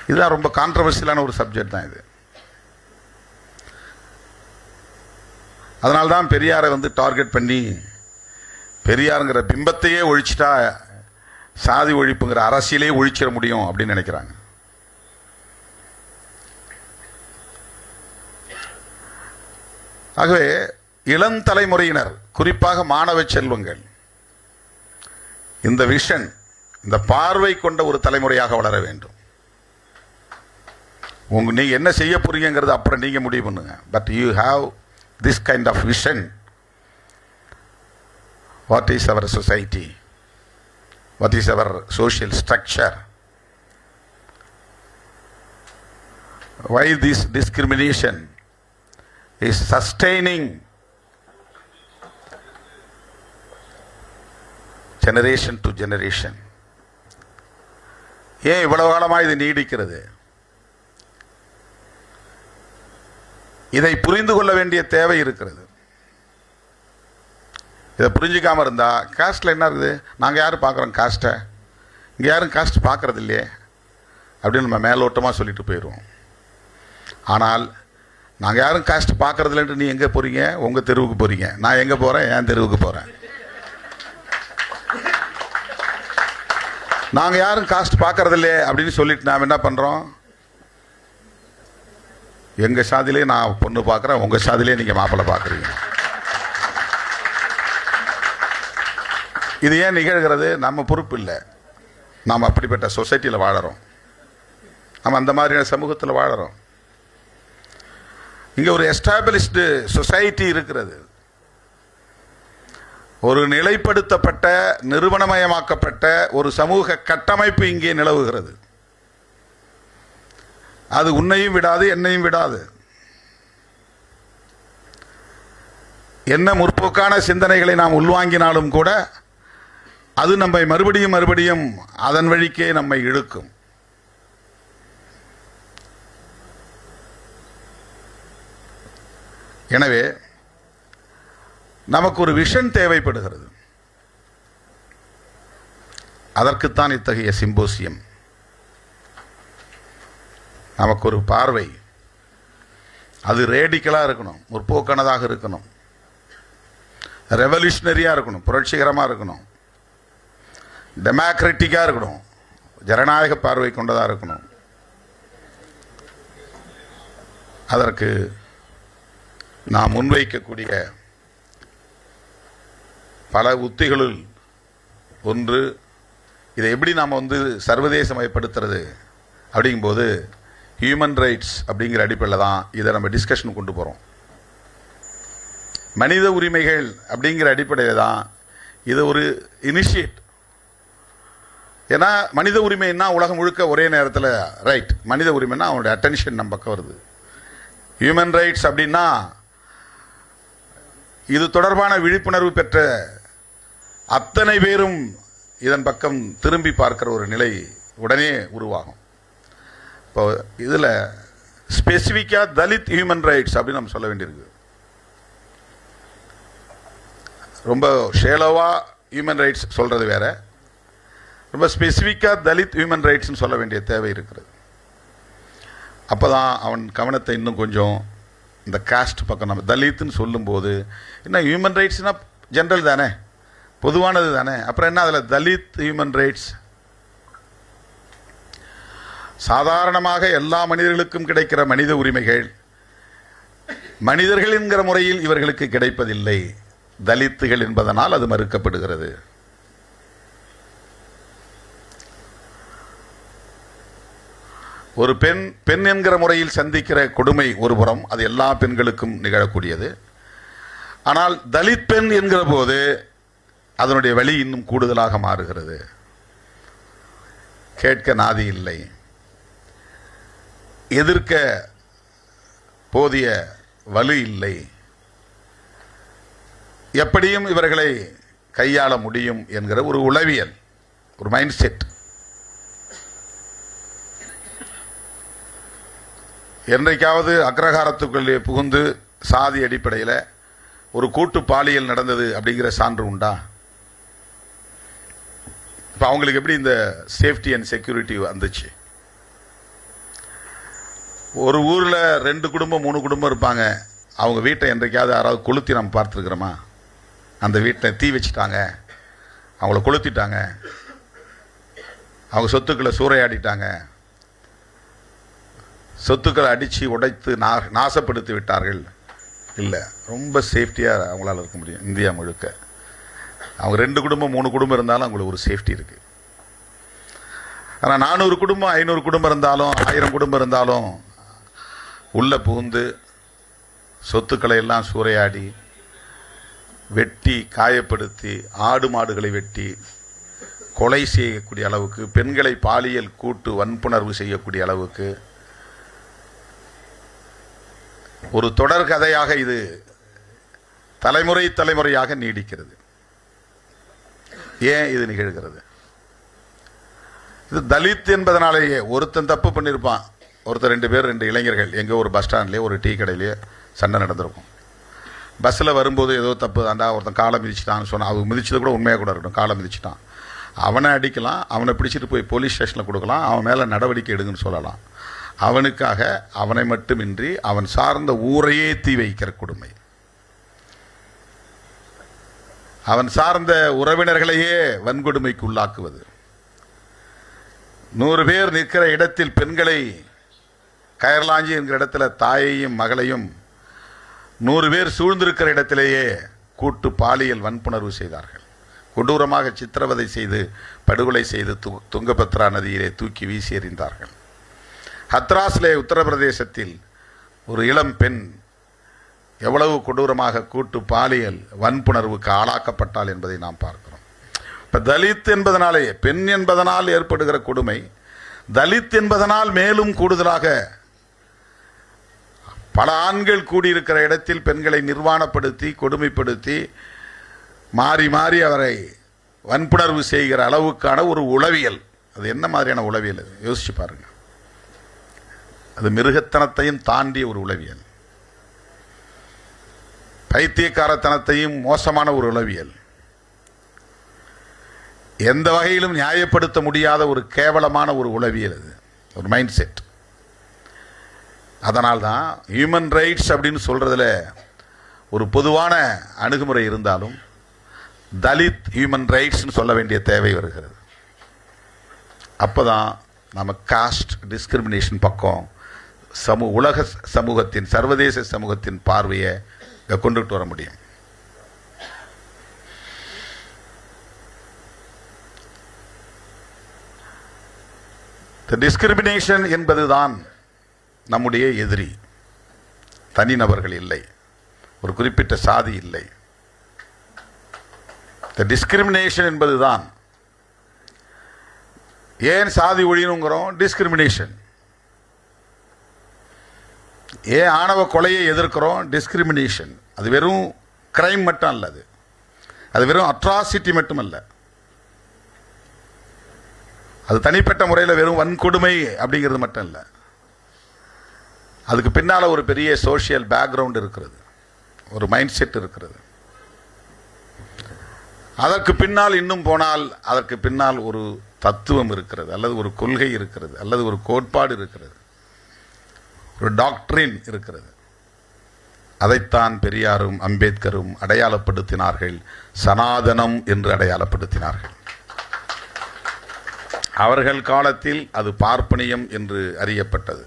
இதுதான் ரொம்ப கான்ட்ரவர்சியலான ஒரு சப்ஜெக்ட் தான் இது. அதனால்தான் பெரியாரை டார்கெட் பண்ணி பெரியாருங்கிற பிம்பத்தையே ஒழிச்சிட்டா சாதி ஒழிப்புங்கிற அரசியலே ஒழிச்சிட முடியும் அப்படின்னு நினைக்கிறாங்க. ஆகவே இளம் தலைமுறையினர், குறிப்பாக மாணவ செல்வங்கள், இந்த விஷன், இந்த பார்வை கொண்ட ஒரு தலைமுறையாக வளர வேண்டும். நீங்க என்ன செய்ய போறீங்கிறது அப்புறம் நீங்க முடிவு பண்ணுங்க. But you have this kind of vision. What is our society? What is our social structure? Why this discrimination is sustaining generation to generation? ஏன் இவ்வளவு காலமா இது நீடிக்கிறது? இதை புரிந்து கொள்ள வேண்டிய தேவை இருக்கிறது. இதை புரிஞ்சிக்காம இருந்தா காஸ்ட்ல என்ன இருக்குது, நாங்கள் யாரும் பார்க்குறோம் காஸ்ட்டை, இங்கே யாரும் காஸ்ட் பார்க்கறது இல்லையே அப்படின்னு நம்ம மேலோட்டமாக சொல்லிட்டு போயிடுவோம். ஆனால் நாங்கள் யாரும் காஸ்ட் பார்க்கறது இல்லைன்ட்டு நீ எங்கே போறீங்க? உங்கள் தெருவுக்கு போறீங்க. நான் எங்கே போகிறேன்? என் தெருவுக்கு போகிறேன். நாங்கள் யாரும் காஸ்ட் பார்க்கறது இல்லையே அப்படின்னு சொல்லிட்டு நாம் என்ன பண்ணுறோம்? எங்கள் சாதியிலே நான் பொண்ணு பார்க்குறேன், உங்கள் சாதியிலே நீங்கள் மாப்பிள்ளை பார்க்குறீங்க. இது ஏன் நிகழ்கிறது? நம்ம பொறுப்பு இல்லை. நாம் அப்படிப்பட்ட சொசைட்டியில் வாழறோம், நம்ம அந்த மாதிரியான சமூகத்தில் வாழறோம். இங்கே ஒரு எஸ்டாப்ளிஷ்டு சொசைட்டி இருக்கிறது, ஒரு நிலைப்படுத்தப்பட்ட நிறுவனமயமாக்கப்பட்ட ஒரு சமூக கட்டமைப்பு இங்கே நிலவுகிறது. அது உன்னையும் விடாது, என்னையும் விடாது. என்ன முற்போக்கான சிந்தனைகளை நாம் உள்வாங்கினாலும் கூட அது நம்மை மறுபடியும் மறுபடியும் அதன் வழிக்கே நம்மை இழுக்கும். எனவே நமக்கு ஒரு விஷன் தேவைப்படுகிறது. அதற்குத்தான் இத்தகைய சிம்போசியம். நமக்கு ஒரு பார்வை, அது ரேடிக்கலாக இருக்கணும், முற்போக்கானதாக இருக்கணும், ரெவல்யூஷனரியாக இருக்கணும், புரட்சிகரமாக இருக்கணும், டெமோக்ராட்டிக்காக இருக்கணும், ஜனநாயக பார்வை கொண்டதாக இருக்கணும். அதற்கு நாம் முன்வைக்கக்கூடிய பல உத்திகளுள் ஒன்று, இதை எப்படி நாம் சர்வதேசமயப்படுத்துறது அப்படிங்கும்போது ஹியூமன் ரைட்ஸ் அப்படிங்கிற அடிப்படையில் தான் இதை நம்ம டிஸ்கஷன் கொண்டு போகிறோம். மனித உரிமைகள் அப்படிங்கிற அடிப்படையில் தான் இது ஒரு இனிஷியேட். ஏன்னா மனித உரிமைன்னா உலகம் முழுக்க ஒரே நேரத்தில் ரைட், மனித உரிமைன்னா அவனுடைய அட்டென்ஷன் நம்ம பக்கம் வருது. ஹியூமன் ரைட்ஸ் அப்படின்னா இது தொடர்பான விழிப்புணர்வு பெற்ற அத்தனை பேரும் இதன் பக்கம் திரும்பி பார்க்கிற ஒரு நிலை உடனே உருவாகும். இப்போ இதில் ஸ்பெசிஃபிக்காக தலித் ஹியூமன் ரைட்ஸ் அப்படின்னு நம்ம சொல்ல வேண்டியிருக்கு. ரொம்ப ஷேலோவாக ஹியூமன் ரைட்ஸ் சொல்கிறது வேற, ரொம்ப ஸ்பெசிஃபிக்காக தலித் ஹியூமன் ரைட்ஸ்னு சொல்ல வேண்டிய தேவை இருக்கிறது. அப்போ தான் அவன் கவனத்தை இன்னும் கொஞ்சம் இந்த காஸ்ட் பக்கம், நம்ம தலித்துன்னு சொல்லும்போது என்ன ஹியூமன் ரைட்ஸ்னால் ஜென்ரல் தானே, பொதுவானது தானே, அப்புறம் என்ன அதில் தலித் ஹியூமன் ரைட்ஸ்? சாதாரணமாக எல்லா மனிதர்களுக்கும் கிடைக்கிற மனித உரிமைகள் மனிதர்கள் என்கிற முறையில் இவர்களுக்கு கிடைப்பதில்லை. தலித்துகள் என்பதனால் அது மறுக்கப்படுகிறது. ஒரு பெண் என்கிற முறையில் சந்திக்கிற கொடுமை ஒரு புறம், அது எல்லா பெண்களுக்கும் நிகழக்கூடியது. ஆனால் தலித் பெண் என்கிற போது அதனுடைய வலி இன்னும் கூடுதலாக மாறுகிறது. கேட்க நாதி இல்லை, எதிர்க்க போதிய வலு இல்லை, எப்படியும் இவர்களை கையாள முடியும் என்கிற ஒரு உளவியல், ஒரு மைண்ட் செட். என்றைக்காவது அக்ரஹாரத்துக்குள்ளே புகுந்து சாதி அடிப்படையில் ஒரு கூட்டு பாலியல் நடந்தது அப்படிங்கிற சான்று உண்டா? இப்போ அவங்களுக்கு எப்படி இந்த சேஃப்டி அண்ட் செக்யூரிட்டி வந்துச்சு? ஒரு ஊரில் 2 குடும்பம் 3 குடும்பம் இருப்பாங்க. அவங்க வீட்டை என்றைக்காவது யாராவது கொளுத்தி நம்ம பார்த்துருக்குறோமா? அந்த வீட்டில் தீ வச்சுட்டாங்க, அவங்கள கொளுத்திட்டாங்க, அவங்க சொத்துக்களை சூறையாடிட்டாங்க, சொத்துக்களை அடித்து உடைத்து நாசப்படுத்தி விட்டார்கள். இல்லை, ரொம்ப சேஃப்டியாக அவங்களால இருக்க முடியும். இந்தியா முழுக்க அவங்க 2 குடும்பம் 3 குடும்பம் இருந்தாலும் அவங்களுக்கு ஒரு சேஃப்டி இருக்கு. ஆனால் 400 குடும்பம் 500 குடும்பம் இருந்தாலும் 1000 குடும்பம் இருந்தாலும் உள்ள புகுந்து சொத்துக்களை எல்லாம் சூறையாடி வெட்டி காயப்படுத்தி ஆடு மாடுகளை வெட்டி கொலை செய்யக்கூடிய அளவுக்கு, பெண்களை பாலியல் கூட்டு வன்புணர்வு செய்யக்கூடிய அளவுக்கு ஒரு தொடர் கதையாக இது தலைமுறை தலைமுறையாக நீடிக்கிறது. ஏன் இது நிகழ்கிறது? இது தலித் என்பதனாலேயே. ஒருத்தன் தப்பு பண்ணியிருப்பான், ஒருத்தர் 2 பேர் 2 இளைஞர்கள் எங்கே ஒரு பஸ் ஸ்டாண்ட்லேயே ஒரு டீ கடையிலேயே சண்டை நடந்திருக்கும். பஸ்ஸில் வரும்போது ஏதோ தப்பு தாண்டா, ஒருத்தன் காலை மிதிச்சிட்டான்னு சொன்னான். அவங்க மிதிச்சது கூட உண்மையாக கூட இருக்கட்டும், காலை மிதிச்சிட்டான். அவனை அடிக்கலாம், அவனை பிடிச்சிட்டு போய் போலீஸ் ஸ்டேஷனில் கொடுக்கலாம், அவன் மேலே நடவடிக்கை எடுங்கன்னு சொல்லலாம். அவனுக்காக அவனை மட்டுமின்றி அவன் சார்ந்த ஊரையே தீ வைக்கிற கொடுமை, அவன் சார்ந்த உறவினர்களையே வன்கொடுமைக்கு உள்ளாக்குவது, 100 பேர் நிற்கிற இடத்தில் பெண்களை, கயர்லாஞ்சி என்கிற இடத்துல தாயையும் மகளையும் 100 பேர் சூழ்ந்திருக்கிற இடத்திலேயே கூட்டு பாலியல் வன்புணர்வு செய்தார்கள். கொடூரமாக சித்திரவதை செய்து படுகொலை செய்து துங்கபத்ரா நதியிலே தூக்கி வீசி எறிந்தார்கள். ஹத்ராஸ்லே உத்தரப்பிரதேசத்தில் ஒரு இளம் பெண் எவ்வளவு கொடூரமாக கூட்டு பாலியல் வன்புணர்வுக்கு ஆளாக்கப்பட்டாள் என்பதை நாம் பார்க்கிறோம். இப்போ தலித் என்பதனாலே, பெண் என்பதனால் ஏற்படுகிற கொடுமை, தலித் என்பதனால் மேலும் கூடுதலாக பல ஆண்கள் கூடியிருக்கிற இடத்தில் பெண்களை நிர்வாணப்படுத்தி கொடுமைப்படுத்தி மாறி மாறி அவரை வன்புணர்வு செய்கிற அளவுக்கான ஒரு உளவியல். அது என்ன மாதிரியான உளவியல்? யோசிச்சு பாருங்க. அது மிருகத்தனத்தையும் தாண்டிய ஒரு உளவியல், பைத்தியக்காரத்தனத்தையும் மோசமான ஒரு உளவியல், எந்த வகையிலும் நியாயப்படுத்த முடியாத ஒரு கேவலமான ஒரு உளவியல். அது ஒரு மைண்ட் செட். அதனால்தான் ஹியூமன் ரைட்ஸ் அப்படின்னு சொல்றதுல ஒரு பொதுவான அணுகுமுறை இருந்தாலும் தலித் ஹியூமன் ரைட்ஸ்னு சொல்ல வேண்டிய தேவை வருகிறது. அப்போதான் நம்ம காஸ்ட் டிஸ்கிரிமினேஷன் பக்கம் உலக சமூகத்தின், சர்வதேச சமூகத்தின் பார்வையை கொண்டுட்டு வர முடியும். டிஸ்கிரிமினேஷன் என்பதுதான் நம்முடைய எதிரி. தனிநபர்கள் இல்லை, ஒரு குறிப்பிட்ட சாதி இல்லை. டிஸ்கிரிமினேஷன் என்பதுதான். ஏன் சாதி ஒழியணுங்கிறோம்? டிஸ்கிரிமினேஷன். ஏன் ஆணவ கொலையை எதிர்க்கிறோம்? டிஸ்கிரிமினேஷன். அது வெறும் கிரைம் மட்டும் அல்ல, அது வெறும் அட்ராசிட்டி மட்டும் அல்ல. அது தனிப்பட்ட முறையில் வெறும் வன்கொடுமை அப்படிங்கிறது மட்டும் இல்லை. அதுக்கு பின்னால் ஒரு பெரிய சோஷியல் பேக்ரவுண்ட் இருக்கிறது, ஒரு மைண்ட் செட் இருக்கிறது. அதற்கு பின்னால் இன்னும் போனால் அதற்கு பின்னால் ஒரு தத்துவம் இருக்கிறது, அல்லது ஒரு கொள்கை இருக்கிறது, அல்லது ஒரு கோட்பாடு இருக்கிறது, ஒரு டாக்டரின் இருக்கிறது. அதைத்தான் பெரியாரும் அம்பேத்கரும் அடையாளப்படுத்தினார்கள், சனாதனம் என்று அடையாளப்படுத்தினார்கள். அவர்கள் காலத்தில் அது பார்ப்பனியம் என்று அறியப்பட்டது.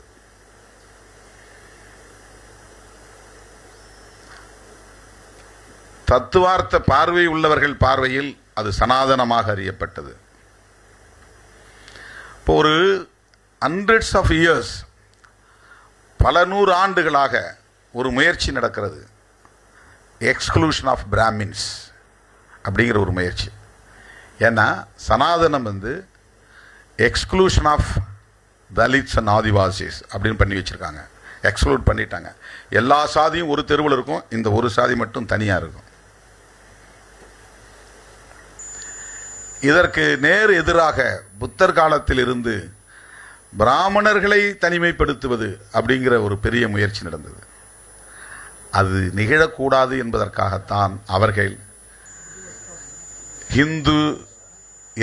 தத்துவார்த்த பார்வை உள்ளவர்கள் பார்வையில் அது சனாதனமாக அறியப்பட்டது. இப்போ ஒரு ஹண்ட்ரட்ஸ் ஆஃப் இயர்ஸ், பல 100 ஆண்டுகளாக ஒரு முயற்சி நடக்கிறது, எக்ஸ்க்ளூஷன் ஆஃப் பிராமின்ஸ் அப்படிங்கிற ஒரு முயற்சி. ஏன்னா சனாதனம் exclusion of Dalits and Adivasis அப்படின்னு பண்ணி வச்சிருக்காங்க. எக்ஸ்க்ளூட் பண்ணிட்டாங்க. எல்லா சாதியும் ஒரு தெருவில் இருக்கும், இந்த ஒரு சாதி மட்டும் தனியாக இருக்கும். இதற்கு நேர் எதிராக புத்தர் காலத்தில் இருந்து பிராமணர்களை தனிமைப்படுத்துவது அப்படிங்கிற ஒரு பெரிய முயற்சி நடந்தது. அது நிகழக்கூடாது என்பதற்காகத்தான் அவர்கள் ஹிந்து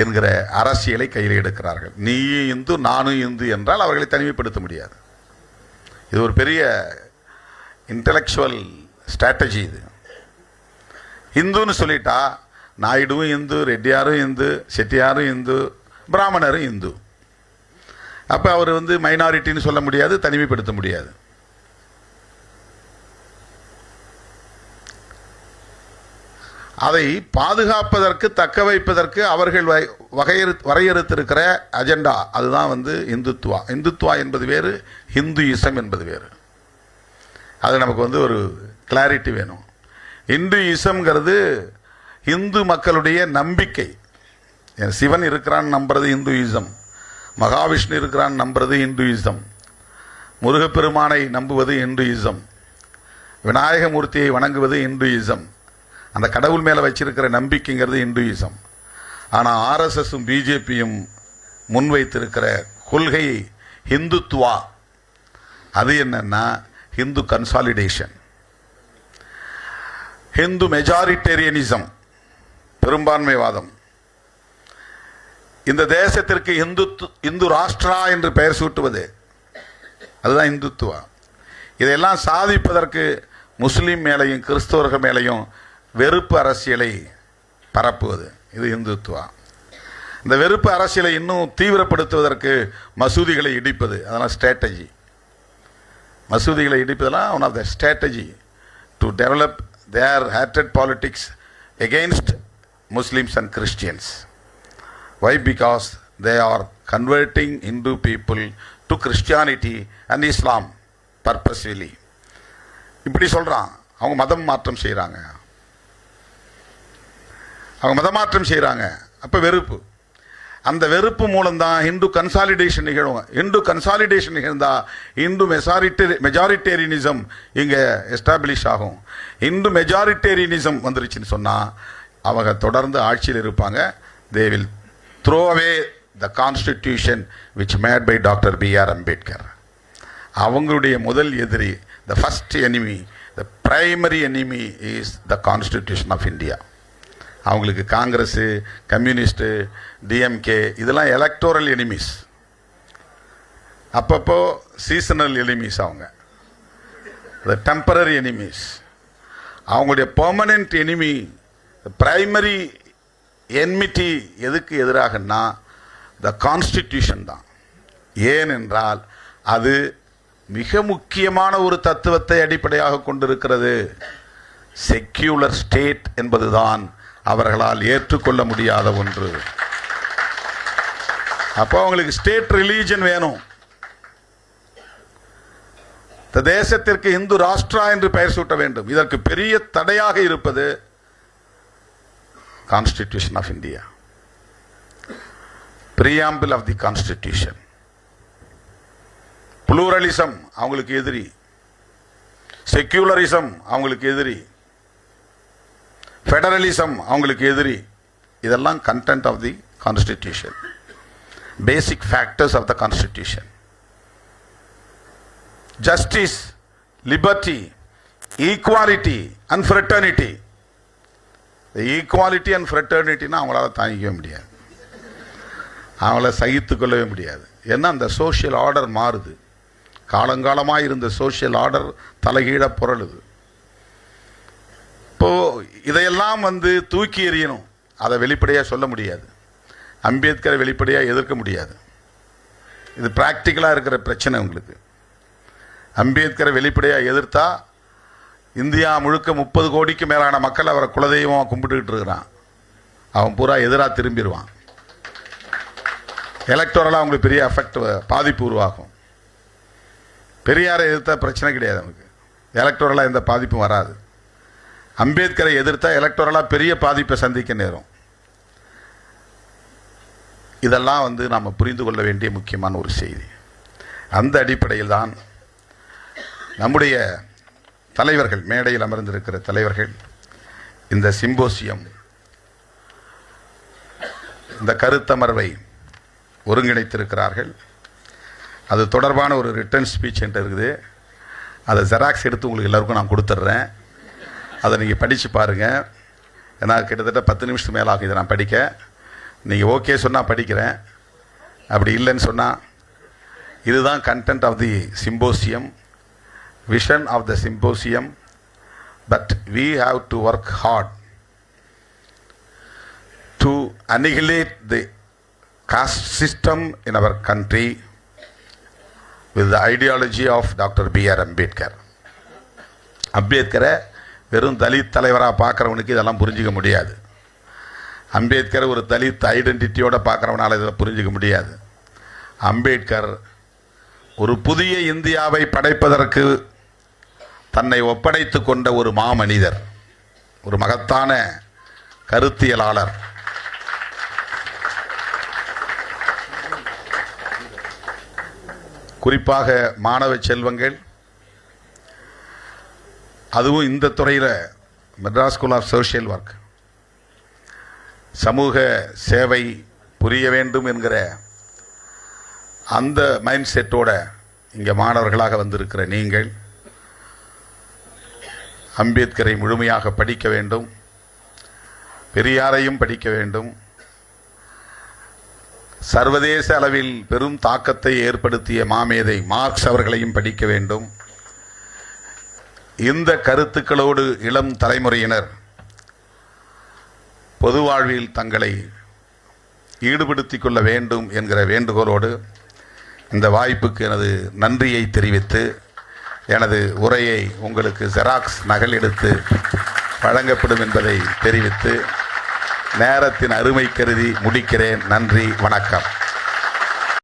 என்கிற அரசியலை கையில் எடுக்கிறார்கள். நீயும் இந்து நானும் இந்து என்றால் அவர்களை தனிமைப்படுத்த முடியாது. இது ஒரு பெரிய இன்டலெக்சுவல் ஸ்ட்ராட்டஜி. இது இந்துன்னு சொல்லிட்டா நாயுடுவும் இந்து, ரெட்டியாரும் இந்து, செட்டியாரும் இந்து, பிராமணரும் இந்து. அப்போ அவர் மைனாரிட்டின்னு சொல்ல முடியாது, தனிமைப்படுத்த முடியாது. அதை பாதுகாப்பதற்கு, தக்க வைப்பதற்கு அவர்கள் வரையறுத்திருக்கிற அஜெண்டா அதுதான் இந்துத்துவா. இந்துத்துவா என்பது வேறு, ஹிந்துயிசம் என்பது வேறு. அது நமக்கு ஒரு கிளாரிட்டி வேணும். இந்துயிசம்ங்கிறது இந்து மக்களுடைய நம்பிக்கை. சிவன் இருக்கிறான்னு நம்புறது இந்துயிசம், மகாவிஷ்ணு இருக்கிறான்னு நம்புறது இந்துயிசம், முருகப்பெருமானை நம்புவது இந்துயிசம், விநாயகமூர்த்தியை வணங்குவது இந்துயிசம். அந்த கடவுள் மேலே வச்சிருக்கிற நம்பிக்கைங்கிறது இந்துயிசம். ஆனால் ஆர்எஸ்எஸும் பிஜேபியும் முன்வைத்திருக்கிற கொள்கை ஹிந்துத்துவா. அது என்னன்னா ஹிந்து கன்சாலிடேஷன், ஹிந்து மெஜாரிட்டேரியனிசம், பெரும்பான்மைவாதம். இந்த தேசத்திற்கு இந்து ராஷ்டிரா என்று பெயர் சூட்டுவது அதுதான் இந்துத்துவா. இதையெல்லாம் சாதிப்பதற்கு முஸ்லீம் மேலையும் கிறிஸ்தவர்கள் மேலையும் வெறுப்பு அரசியலை பரப்புவது இது இந்துத்துவா. இந்த வெறுப்பு அரசியலை இன்னும் தீவிரப்படுத்துவதற்கு மசூதிகளை இடிப்பது, அதெல்லாம் ஸ்ட்ராட்டஜி. மசூதிகளை இடிப்பதெல்லாம் one of the strategy to develop their hatred politics against Muslims and Christians. Why? Because they are converting Hindu people to Christianity and Islam purposefully. இப்படி சொல்றான். அவங்க மதம் மாற்றம் செய்கிறாங்க, அவங்க மதமாற்றம் செய்கிறாங்க. அப்போ வெறுப்பு, அந்த வெறுப்பு மூலம்தான் இந்து கன்சாலிடேஷன் நிகழும். இந்து கன்சாலிடேஷன் நிகழ்ந்தா இந்து மெஜாரிட்டேரியனிசம் இங்கே எஸ்டாப்ளிஷ் ஆகும். இந்து மெஜாரிட்டேரியனிசம் வந்துருச்சுன்னு சொன்னால் அவங்க தொடர்ந்து ஆட்சியில் இருப்பாங்க. They will throw away the constitution which made by doctor B.R. Ambedkar. அவங்களுடைய முதல் எதிரி, the first enemy, the primary enemy is the constitution of India. அவங்களுக்கு காங்கிரஸு, கம்யூனிஸ்ட்டு, டிஎம்கே இதெல்லாம் எலக்டோரல் எனிமீஸ், அப்பப்போ சீசனல் எனிமீஸ். அவங்க டெம்பரரி எனிமீஸ். அவங்களுடைய permanent enemy, primary enmity எதுக்கு எதிராகன்னா த கான்ஸ்டிடியூஷன் தான். ஏனென்றால் அது மிக முக்கியமான ஒரு தத்துவத்தை அடிப்படையாக கொண்டிருக்கிறது. செக்யூலர் ஸ்டேட் என்பதுதான் அவர்களால் ஏற்றுக்கொள்ள முடியாத ஒன்று. அப்போ அவங்களுக்கு ஸ்டேட் ரிலீஜன் வேணும். இந்த தேசத்திற்கு இந்து ராஷ்டிரா என்று பெயர் சூட்ட வேண்டும். இதற்கு பெரிய தடையாக இருப்பது constitution of India, preamble of the constitution. Pluralism அவங்களுக்கு எதிரி, செக்யூலரிசம் அவங்களுக்கு எதிரி, ஃபெடரலிசம் அவங்களுக்கு எதிரி. இதெல்லாம் content of the constitution, basic factors of the constitution. Justice, liberty, equality and fraternity. Equality and ஃப்ரெட்டர்னிட்டினா அவங்களால தாங்கிக்கவே முடியாது, அவங்கள சகித்து கொள்ளவே முடியாது. ஏன்னா அந்த சோஷியல் ஆர்டர் மாறுது. காலங்காலமாக இருந்த சோஷியல் ஆர்டர் தலைகீழ புரளுது. இப்போ இதையெல்லாம் தூக்கி எறியணும். அதை வெளிப்படையாக சொல்ல முடியாது. அம்பேத்கரை வெளிப்படையாக எதிர்க்க முடியாது. இது பிராக்டிக்கலாக இருக்கிற பிரச்சனை உங்களுக்கு. அம்பேத்கரை வெளிப்படையாக எதிர்த்தா இந்தியா முழுக்க 30 கோடிக்கு மேலான மக்கள் அவரை குலதெய்வமாக கும்பிட்டுக்கிட்டு இருக்கிறான். அவன் பூரா எதிராக திரும்பிடுவான். எலக்டோரலாக அவங்களுக்கு பெரிய எஃபெக்ட், பாதிப்பு உருவாகும். பெரியாரை எதிர்த்தா பிரச்சனை கிடையாது, நமக்கு எலக்டோரலாக எந்த பாதிப்பும் வராது. அம்பேத்கரை எதிர்த்தா எலக்டோரலாக பெரிய பாதிப்பை சந்திக்க நேரும். இதெல்லாம் நாம் புரிந்து கொள்ள வேண்டிய முக்கியமான ஒரு செய்தி. அந்த அடிப்படையில் தான் நம்முடைய தலைவர்கள், மேடையில் அமர்ந்திருக்கிற தலைவர்கள், இந்த சிம்போசியம், இந்த கருத்தமர்வை ஒருங்கிணைத்திருக்கிறார்கள். அது தொடர்பான ஒரு ரிட்டன் ஸ்பீச் என்கிட்ட இருக்குது. அதை ஜெராக்ஸ் எடுத்து உங்களுக்கு எல்லாருக்கும் நான் கொடுத்துட்றேன். அதை நீங்கள் படித்து பாருங்கள். ஏன்னா கிட்டத்தட்ட 10 நிமிஷத்துக்கு மேலே ஆகும் இதை நான் படிக்க. நீங்கள் ஓகே சொன்னால் படிக்கிறேன், அப்படி இல்லைன்னு சொன்னால் இதுதான் content of the symposium, vision of the symposium. But we have to work hard to annihilate the caste system in our country with the ideology of Dr. B.R. Ambedkar. அம்பேத்கரை வெறும் தலித் தலைவராக பார்க்குறவனுக்கு இதெல்லாம் புரிஞ்சிக்க முடியாது. அம்பேத்கரை ஒரு தலித் ஐடென்டிட்டியோடு பார்க்குறவனால இதை புரிஞ்சிக்க முடியாது. அம்பேத்கர் ஒரு புதிய இந்தியாவை படைப்பதற்கு தன்னை ஒப்படைத்து கொண்ட ஒரு மாமனிதர், ஒரு மகத்தான கருத்தியலாளர். குறிப்பாக மாணவ செல்வங்கள், அதுவும் இந்த துறையில் Madras school of social work, சமூக சேவை புரிய வேண்டும் என்கிற அந்த மைண்ட் செட்டோட இங்கே மாணவர்களாக வந்திருக்கிற நீங்கள் அம்பேத்கரை முழுமையாக படிக்க வேண்டும், பெரியாரையும் படிக்க வேண்டும், சர்வதேச அளவில் பெரும் தாக்கத்தை ஏற்படுத்திய மாமேதை மார்க்ஸ் அவர்களையும் படிக்க வேண்டும். இந்த கருத்துக்களோடு இளம் தலைமுறையினர் பொது வாழ்வில் தங்களை ஈடுபடுத்திக் கொள்ள வேண்டும் என்கிற வேண்டுகோளோடு இந்த வாய்ப்புக்கு எனது நன்றியை தெரிவித்து எனது உரையை உங்களுக்கு ஜெராக்ஸ் நகல் எடுத்து வழங்கப்படும் என்பதை தெரிவித்து நேரத்தின் அருமை கருதி முடிக்கிறேன். நன்றி, வணக்கம்.